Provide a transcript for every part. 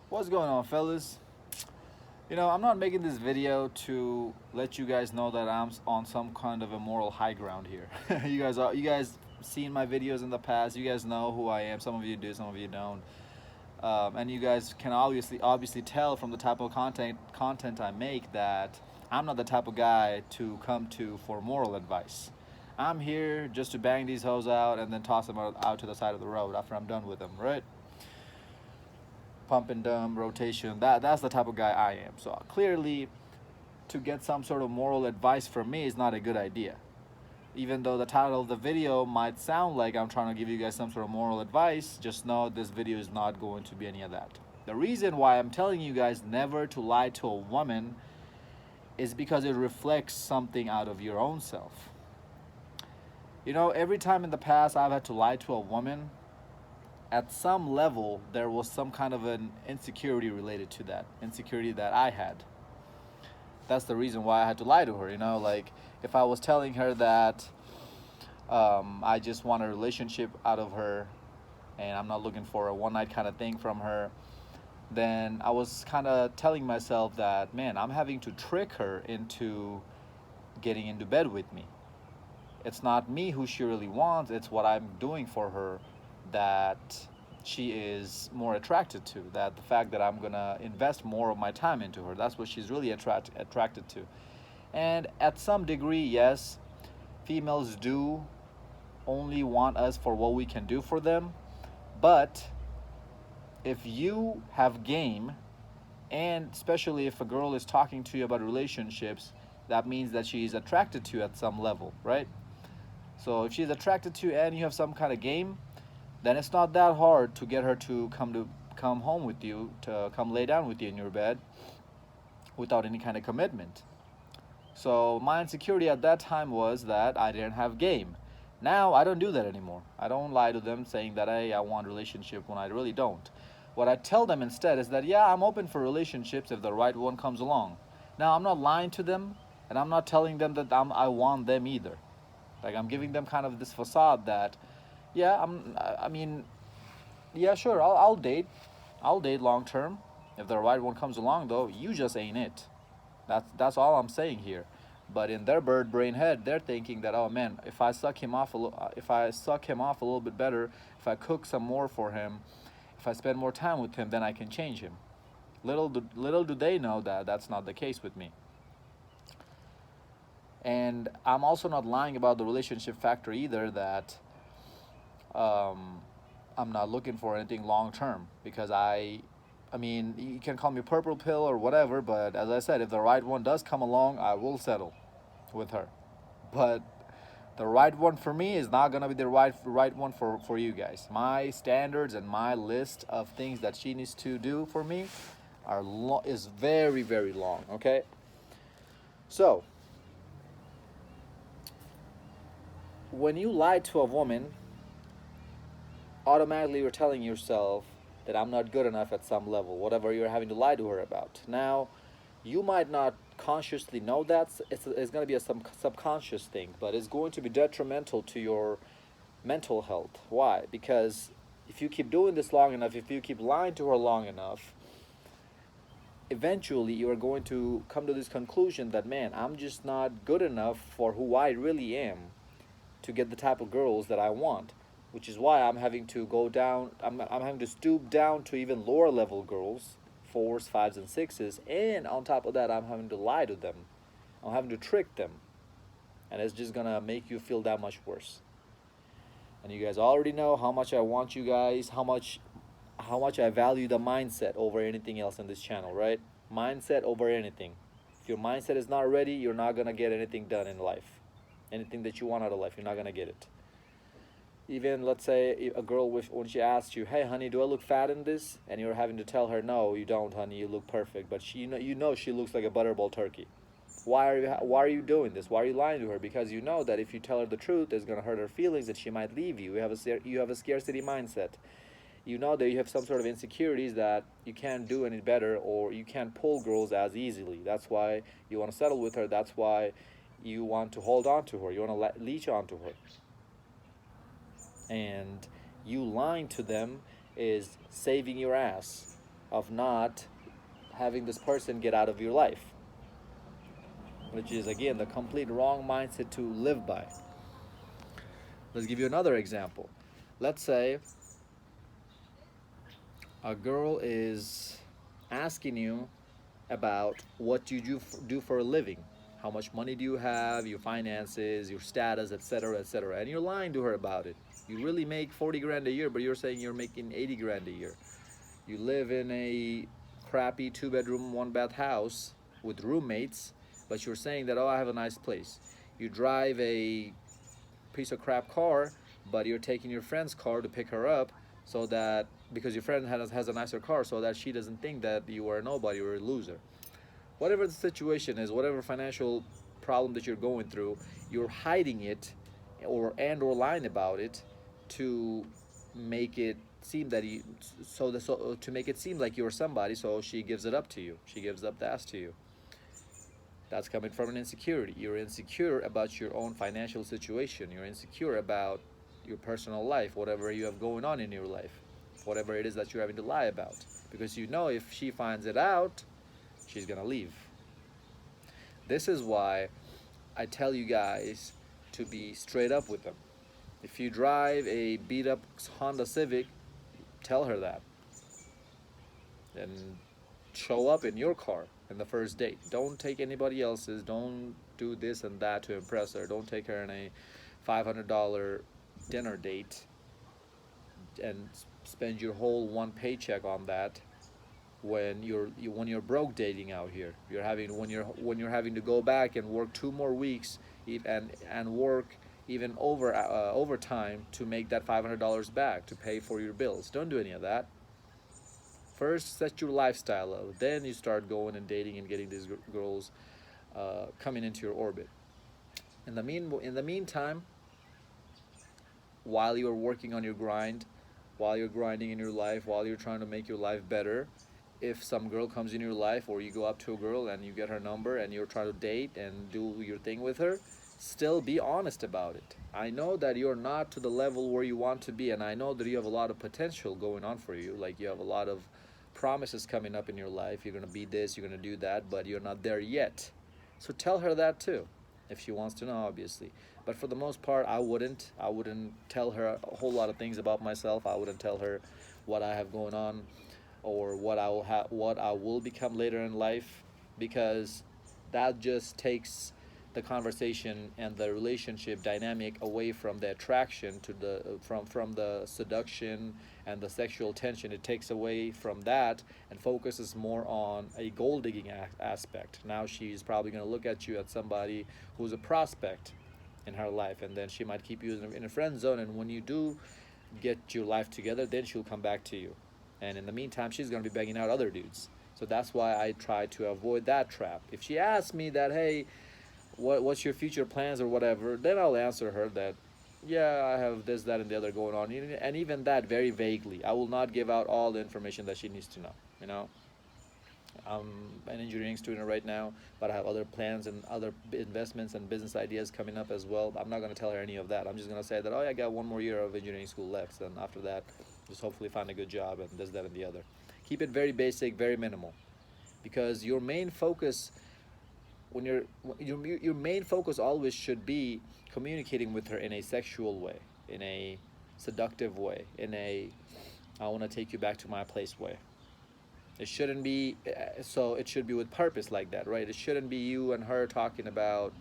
What's going on, fellas? I'm not making this video to let you guys know that I'm on some kind of a moral high ground here. You guys seen my videos in the past. You guys know who I am. Some of you do, some of you don't. And you guys can obviously tell from the type of content I make that I'm not the type of guy to come to for moral advice. I'm here just to bang these hoes out and then toss them out to the side of the road after I'm done with them, right? Pump and dump rotation. That's the type of guy I am. So clearly, to get some sort of moral advice from me is not a good idea. Even though the title of the video might sound like I'm trying to give you guys some sort of moral advice, just know this video is not going to be any of that. The reason why I'm telling you guys never to lie to a woman is because it reflects something out of your own self. Every time in the past I've had to lie to a woman, at some level there was some kind of an insecurity related to that insecurity that I had. That's the reason why I had to lie to her. Like if I was telling her that I just want a relationship out of her and I'm not looking for a one night kind of thing from her, then I was kind of telling myself that, man, I'm having to trick her into getting into bed with me. It's not me who she really wants, it's what I'm doing for her that she is more attracted to. That the fact that I'm gonna invest more of my time into her, that's what she's really attracted to. And at some degree, yes, females do only want us for what we can do for them. But if you have game, and especially if a girl is talking to you about relationships, that means that she's attracted to you at some level, right? So if she's attracted to you and you have some kind of game, then it's not that hard to get her to come home with you, to come lay down with you in your bed without any kind of commitment. So my insecurity at that time was that I didn't have game. Now I don't do that anymore. I don't lie to them saying that, hey, I want a relationship when I really don't. What I tell them instead is that, yeah, I'm open for relationships if the right one comes along. Now I'm not lying to them, and I'm not telling them that I want them either. Like I'm giving them kind of this facade that, yeah, I mean, yeah, sure, I'll date long term. If the right one comes along, though, you just ain't it. That's all I'm saying here. But in their bird brain head, they're thinking that, oh man, if I suck him off a little bit better, if I cook some more for him, if I spend more time with him, then I can change him. Little do they know that that's not the case with me. And I'm also not lying about the relationship factor either. That um, I'm not looking for anything long term because I mean, you can call me purple pill or whatever, but as I said, if the right one does come along, I will settle with her. But the right one for me is not gonna be the right one for you guys. My standards and my list of things that she needs to do for me is very very long. Okay, so when you lie to a woman, automatically you're telling yourself that I'm not good enough at some level, whatever you're having to lie to her about. Now, you might not consciously know that. It's going to be a some subconscious thing, but it's going to be detrimental to your mental health. Why? Because if you keep doing this long enough, if you keep lying to her long enough, eventually you are going to come to this conclusion that, man, I'm just not good enough for who I really am to get the type of girls that I want, which is why I'm having to go down. I'm having to stoop down to even lower level girls, fours, fives, and sixes, and on top of that, I'm having to lie to them. I'm having to trick them, and it's just gonna make you feel that much worse. And you guys already know how much I want you guys, how much I value the mindset over anything else in this channel, right? Mindset over anything. If your mindset is not ready, you're not gonna get anything done in life. Anything that you want out of life, you're not gonna get it. Even let's say a girl, when she asks you, hey honey, do I look fat in this, and you're having to tell her, no you don't honey, you look perfect, but you know she looks like a butterball turkey. Why are you doing this? Why are you lying to her? Because you know that if you tell her the truth, it's going to hurt her feelings and she might leave you. You have a scarcity mindset. You know that you have some sort of insecurities that you can't do any better, or you can't pull girls as easily. That's why you want to settle with her. That's why you want to hold on to her. You want to leech on to her. And you lying to them is saving your ass. of not having this person get out of your life, which is again the complete wrong mindset to live by. Let's give you another example. Let's say a girl is asking you about what you do for a living. How much money do you have, your finances, your status, etc., etc. And you're lying to her about it. You really make 40 grand a year, but you're saying you're making 80 grand a year. You live in a crappy 2 bedroom, 1 bath house with roommates, but you're saying that, oh, I have a nice place. You drive a piece of crap car, but you're taking your friend's car to pick her up so that because your friend has a nicer car so that she doesn't think that you are a nobody or a loser. Whatever the situation is, whatever financial problem that you're going through, you're hiding it or lying about it to make it seem that to make it seem like you're somebody, so she gives it up to you. She gives up the ass to you. That's coming from an insecurity. You're insecure about your own financial situation. You're insecure about your personal life, whatever you have going on in your life, whatever it is that you're having to lie about. Because you know if she finds it out, she's gonna leave. This is why I tell you guys to be straight up with them. If you drive a beat up Honda Civic, tell her that. And show up in your car in the first date. Don't take anybody else's. Don't do this and that to impress her. Don't take her on a $500 dinner date and spend your whole one paycheck on that when you're broke dating out here. You're having when you're having to go back and work 2 more weeks and work even overtime to make that $500 back to pay for your bills. Don't do any of that. First, set your lifestyle up. Then you start going and dating and getting these girls coming into your orbit. In the meantime, while you're working on your grind, while you're grinding in your life, while you're trying to make your life better, if some girl comes in your life or you go up to a girl and you get her number and you're trying to date and do your thing with her, still be honest about it. I know that you're not to the level where you want to be, and I know that you have a lot of potential going on for you. Like you have a lot of promises coming up in your life. You're going to be this, you're going to do that, but you're not there yet. So tell her that too, if she wants to know, obviously. But for the most part, I wouldn't. I wouldn't tell her a whole lot of things about myself. I wouldn't tell her what I have going on or what I will become later in life, because that just takes the conversation and the relationship dynamic away from the attraction to the from the seduction and the sexual tension. It takes away from that and focuses more on a gold digging aspect. Now she's probably going to look at you as somebody who's a prospect in her life, and then she might keep you in a friend zone, and when you do get your life together, then she'll come back to you, and in the meantime she's going to be begging out other dudes. So that's why I try to avoid that trap. If she asks me that, hey, what's your future plans or whatever, then I'll answer her that, yeah, I have this, that, and the other going on, and even that very vaguely. I will not give out all the information that she needs to know. You know, I'm an engineering student right now, but I have other plans and other investments and business ideas coming up as well. I'm not going to tell her any of that. I'm just going to say that, oh, yeah, I got 1 more year of engineering school left, and after that, just hopefully find a good job and this, that, and the other. Keep it very basic, very minimal, because your main focus when your main focus always should be communicating with her in a sexual way, in a seductive way, in a I want to take you back to my place way. It shouldn't be so. It should be with purpose like that, right? It shouldn't be you and her talking about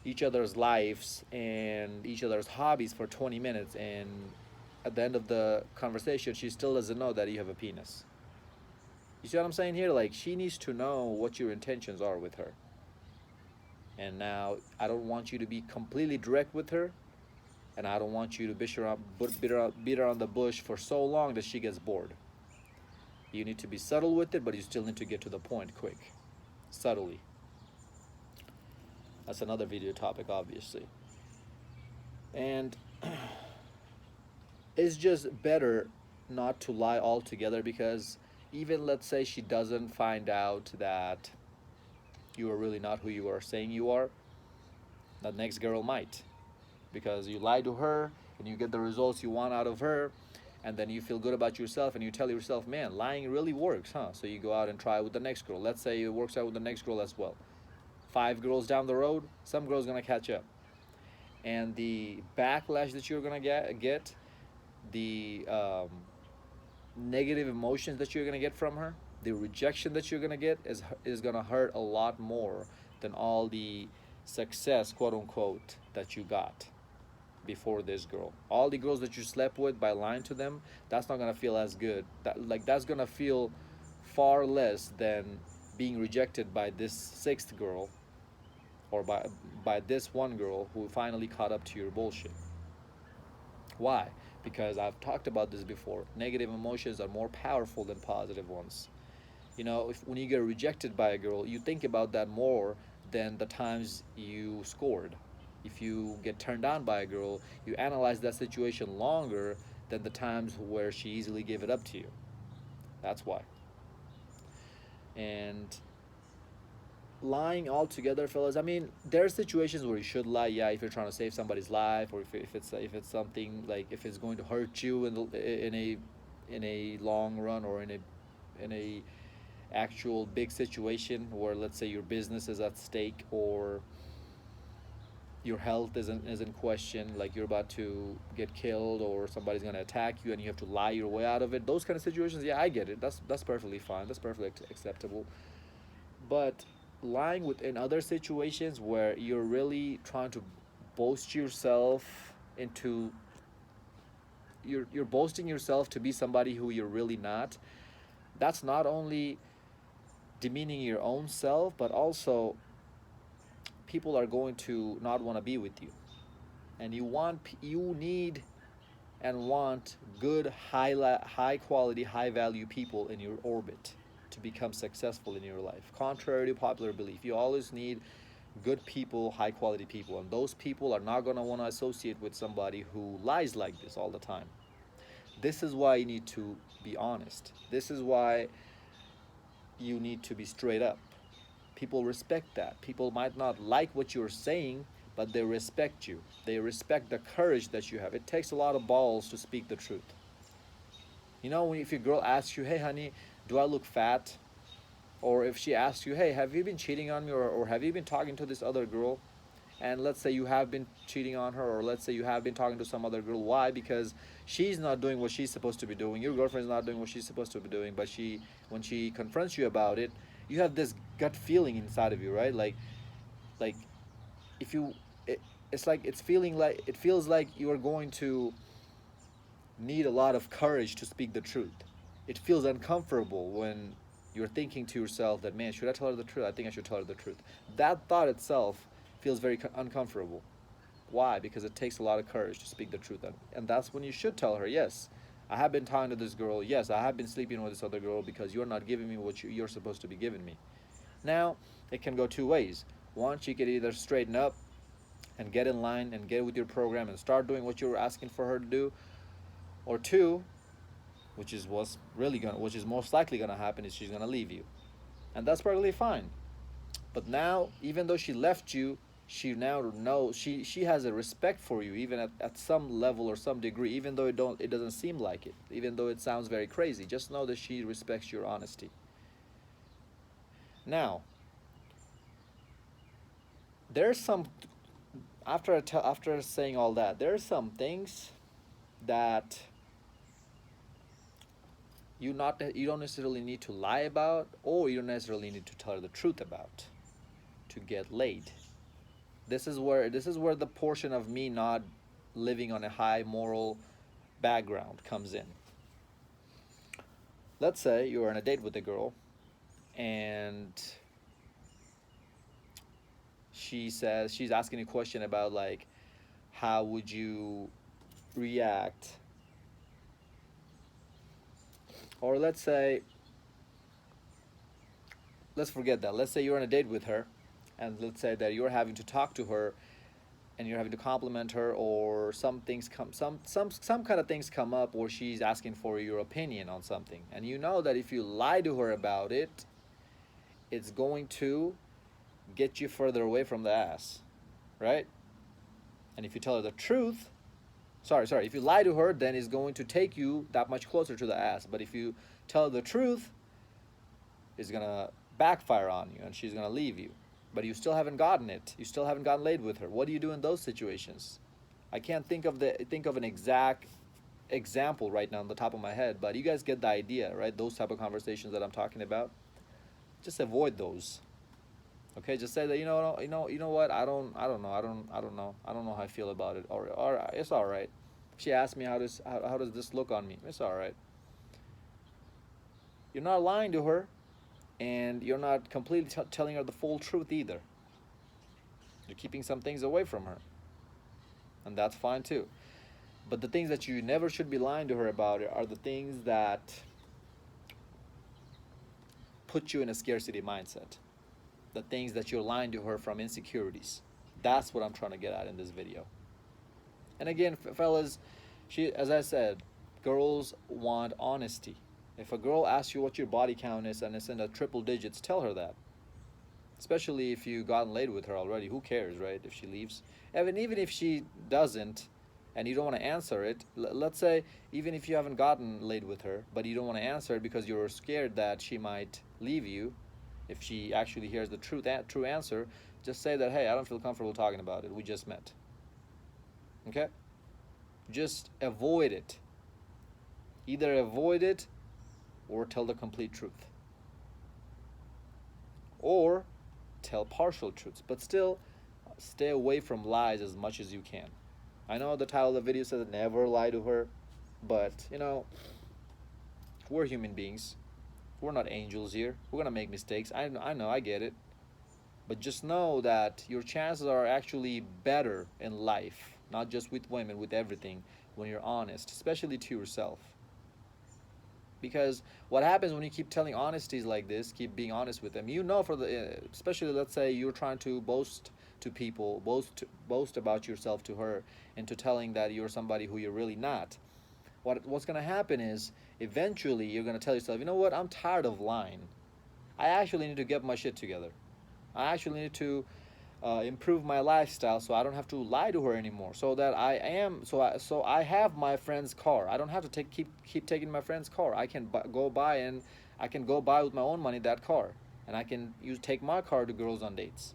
each other's lives and each other's hobbies for 20 minutes, and at the end of the conversation she still doesn't know that you have a penis. You see what I'm saying here? Like, she needs to know what your intentions are with her. And now, I don't want you to be completely direct with her, and I don't want you to beat her on the bush for so long that she gets bored. You need to be subtle with it, but you still need to get to the point quick, subtly. That's another video topic, obviously. And it's just better not to lie altogether, because even let's say she doesn't find out that you are really not who you are saying you are, the next girl might, because you lie to her and you get the results you want out of her. And then you feel good about yourself and you tell yourself, man, lying really works, huh? So you go out and try it with the next girl. Let's say it works out with the next girl as well. 5 girls down the road, some girl's gonna catch up. And the backlash that you're gonna get the negative emotions that you're gonna get from her, the rejection that you're gonna get is gonna hurt a lot more than all the success, quote unquote, that you got before this girl. All the girls that you slept with by lying to them, that's not gonna feel as good. That's gonna feel far less than being rejected by this sixth girl, or by this one girl who finally caught up to your bullshit. Why? Because I've talked about this before. Negative emotions are more powerful than positive ones. You know, if when you get rejected by a girl, you think about that more than the times you scored. If you get turned down by a girl, you analyze that situation longer than the times where she easily gave it up to you. That's why. And lying altogether, fellas, I mean, there are situations where you should lie, yeah, if you're trying to save somebody's life, or if it's something like, if it's going to hurt you in a long run, or in a actual big situation where, let's say, your business is at stake, or your health is in question, like you're about to get killed, or somebody's going to attack you and you have to lie your way out of it. Those kind of situations, yeah, I get it. That's perfectly fine. That's perfectly acceptable. But lying within other situations where you're really trying to boast yourself into, you're boasting yourself to be somebody who you're really not, that's not only demeaning your own self, but also people are going to not want to be with you. And you need and want good, high quality, high value people in your orbit to become successful in your life. Contrary to popular belief, you always need good people, high quality people, and those people are not going to want to associate with somebody who lies like this all the time. This is why you need to be honest. This is why you need to be straight up. People respect that. People might not like what you're saying, but they respect you. They respect the courage that you have. It takes a lot of balls to speak the truth. You know, if your girl asks you, hey, honey, do I look fat? Or if she asks you, hey, have you been cheating on me, or have you been talking to this other girl? And let's say you have been cheating on her, or let's say you have been talking to some other girl. Why? Because she's not doing what she's supposed to be doing. Your girlfriend's not doing what she's supposed to be doing. But when she confronts you about it, you have this gut feeling inside of you, right? Like if you, it's like it feels like you are going to need a lot of courage to speak the truth. It feels uncomfortable when you're thinking to yourself that, man, should I tell her the truth? I think I should tell her the truth. That thought itself feels very uncomfortable. Why? Because it takes a lot of courage to speak the truth. And that's when you should tell her, yes, I have been talking to this girl. Yes, I have been sleeping with this other girl because you're not giving me what you're supposed to be giving me. Now, it can go two ways. One, she could either straighten up and get in line and get with your program and start doing what you were asking for her to do. Or two, which is most likely gonna happen, is she's gonna leave you. And that's perfectly fine. But now, even though she left you, she now knows she has a respect for you, even at some level or some degree, even though it doesn't seem like it, even though it sounds very crazy. Just know that she respects your honesty. Now, there's some after saying all that, there are some things that you don't necessarily need to lie about, or you don't necessarily need to tell her the truth about to get laid. This is where the portion of me not living on a high moral background comes in. Let's say you're on a date with a girl and she says, she's asking a question about, like, how would you react, or let's forget that. Let's say you're on a date with her, and let's say that you're having to talk to her and you're having to compliment her, or some kind of things come up, or she's asking for your opinion on something, and you know that if you lie to her about it, it's going to get you further away from the ass, right? And if you tell her the truth, If you lie to her, then it's going to take you that much closer to the ass. But if you tell the truth, it's gonna backfire on you and she's gonna leave you. But you still haven't gotten it. You still haven't gotten laid with her. What do you do in those situations? I can't think of an exact example right now on the top of my head, but you guys get the idea, right? Those type of conversations that I'm talking about. Just avoid those. Okay, just say that you know what? I don't know how I feel about it. Or it's all right. She asked me how does this look on me? It's all right. You're not lying to her, and you're not completely telling her the full truth either. You're keeping some things away from her, and that's fine too. But the things that you never should be lying to her about are the things that put you in a scarcity mindset. The things that you're lying to her from insecurities. That's what I'm trying to get at in this video. And again, fellas, as I said, girls want honesty. If a girl asks you what your body count is and it's in the triple digits, tell her that. Especially if you've gotten laid with her already. Who cares, right? If she leaves. Even if she doesn't and you don't want to answer it, let's say even if you haven't gotten laid with her, but you don't want to answer it because you're scared that she might leave you, if she actually hears the true answer, just say that, hey, I don't feel comfortable talking about it. We just met. Okay? Just avoid it. Either avoid it or tell the complete truth. Or tell partial truths. But still, stay away from lies as much as you can. I know the title of the video says never lie to her, but, we're human beings. We're not angels here. We're going to make mistakes. I know, I get it. But just know that your chances are actually better in life, not just with women, with everything, when you're honest, especially to yourself. Because what happens when you keep telling honesties like this, keep being honest with them, especially let's say you're trying to boast to people, boast about yourself to her, into telling that you're somebody who you're really not. What's going to happen is eventually you're going to tell yourself, you know what, I'm tired of lying. I actually need to get my shit together. I actually need to improve my lifestyle so I don't have to lie to her anymore. So that I have my friend's car. I don't have to keep taking my friend's car. I can go buy with my own money that car, and I can take my car to girls on dates.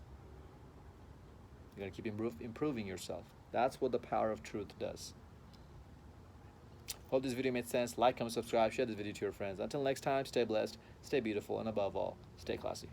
You're gonna keep improving yourself. That's what the power of truth does. Hope this video made sense. Like, comment, subscribe, share this video to your friends. Until next time, stay blessed, stay beautiful, and above all, stay classy.